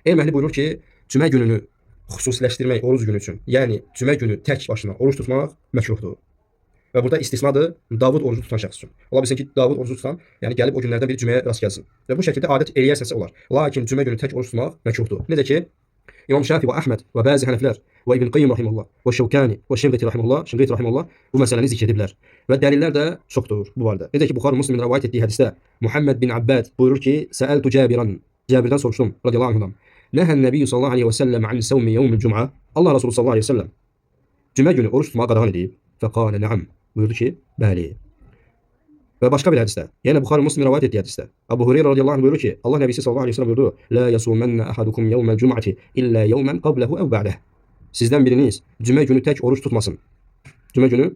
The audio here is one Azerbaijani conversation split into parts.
Erməhli buyurur ki, cümə gününü xüsusiləşdirmək oruc günü üçün, yəni cümə günü tək başına oruç tutmaq məkruhdur. Və burada istisnadır Davud orucu tutan şəxs üçün. Ola bilsin ki, Davud orucu tutan, yəni gəlib o günlərdən biri cüməyə rast gəlsin. Və bu şəkildə adət eləyərsənsə olar. Lakin cümə günü tək oruç tutmaq məkruhdur. Necə ki, İmam Şafi və Əhməd və bəzi Hənəflər və İbn Qayyim rahimehullah və Şevkani və Şinqiti rahimehullah bu məsələni zikr ediblər. Və dəlillər də çoxdur bu barədə. Necə ki, Buxari Müslimin rivayet etdiyi hədisdə Muhammed bin Abbad buyurur ki, Səəltu Cabiran, Cabirdən soruşdum radiyallahu anhudan. Nəhən Nəbiyyu sallallahu aleyhi və səlləm an səvmi yevmil cümə. Allah Resulü sallallahu aleyhi və səlləm cümə günü oruç tutmağı qadağan edib. Fəqalə nəam. Buyurdu ki, bəli. Və başqa bir hədisdə, yəni Buxari Müslim rivayet etdiyi hədisdə, Əbu Hüreyrə radiyallahu anh buyurur ki, Allah Nəbisi sallallahu aleyhi ve sellem buyurdu, La yasumenne ahadukum yevmel cum'ati illa yevmen qablehu ev ba'deh. Sizdən biriniz cümə günü tək oruç tutmasın. Cümə günü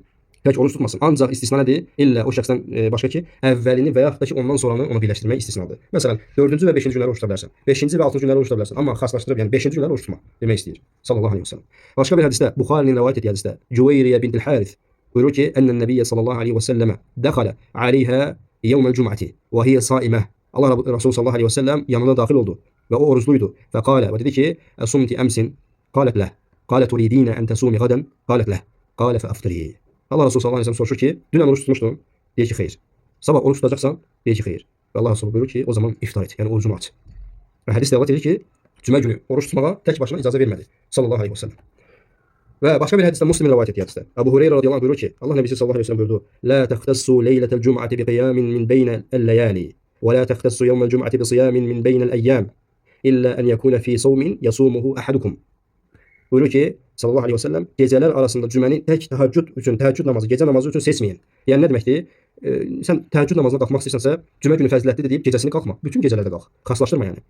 tək oruç tutmasın. Ancaq istisna nədir? İllə o şəxsdən başqa ki, əvvəlini və yaxud da ki, ondan sonranı ona birləşdirmək istisnadır. Məsələn, 4-cü və 5-ci günləri oruç tuta bilərsən. 5-ci və 6-cı günləri oruç tuta bilərsən. Amma xaslaşdırıb, yəni 5-ci günləri oruç tutma demək istəyir. Sallallahu aleyhi ve sellem. Başqa bir hədisdə, Buxarinin rivayet etdiyi hədisdə, Cüveyriyə bintil Harith buyurur ki, Ənnən Nəbiyyə sallallahu aleyhi və səlləmə dəxalə aleyhə yevməl cum'ati və hiyə saimə. Allah Resulü sallallahu aleyhi və səlləm yanına daxil oldu və o orucluydu. Və qalə və dedi ki, Əsumti əmsin, qalət ləh. Qalə turidinə ən təsumi qadən, qalət ləh. Qalə fəəftiri. Allah Resulü sallallahu aleyhi və səlləm soruşur ki, dünən oruç tutmuşdun? Deyir ki, xeyr. Sabah oruç tutacaqsan? Deyir ki, xeyr. Və Allah Resulü buyurur ki, o zaman iftar et, yəni orucunu aç. Və hədis rivayet edir ki, cümə günü oruç tutmağa tək başına icazə vermədi. Sallallahu aleyhi və səlləm. Və başqa bir hədisdə Müslimin rivayet etdiyi hədisdə Əbu Hüreyrə radiyallahu anh buyurur ki, Allah Nəbisi sallallahu aleyhi ve sellem buyurdu, La təxtəssu leylətəl cum'ati bi qiyamin min beynəl ləyali və la təxtəssu yevməl cum'ati bi siyamin min beynəl əyyam illə ən yəkuna fi savmin yasumuhu ahadukum. Buyurur ki, sallallahu aleyhi ve sellem, gecələr arasında cüməni tək təheccüd namazı, gecə namazı üçün seçməyin. Yəni nə deməkdir? Sən təheccüd namazına qalxmaq istəyirsənsə, cümə günü fəzilətlidir deyib gecəsini qalxma. Bütün gecələrdə qalx. Xaslaşdırma yəni.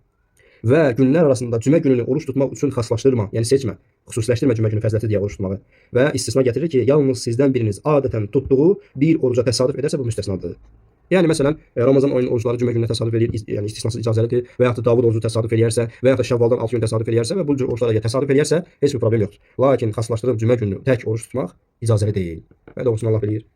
Və günlər arasında cümə gününü oruç tutmaq üçün xaslaşdırma, yəni seçmə, xüsusiləşdirmə cümə günü fəzilətli deyə oruç tutmağı. Və istisna gətirir ki, yalnız sizdən biriniz adətən tutduğu bir oruca təsadüf edərsə bu müstəsnadır. Yəni məsələn, Ramazan ayının orucları cümə gününə təsadüf edir, yəni istisnasız icazəlidir və yaxud da Davud orucu təsadüf eləyərsə və yaxud da Şəvvaldan 6 gün təsadüf eləyərsə və bu cür oruclara təsadüf eləyərsə heç bir problem yoxdur. Lakin xaslaşdırıb cümə günü tək oruç tutmaq icazəli deyil. Və doğrusunu Allah bilir.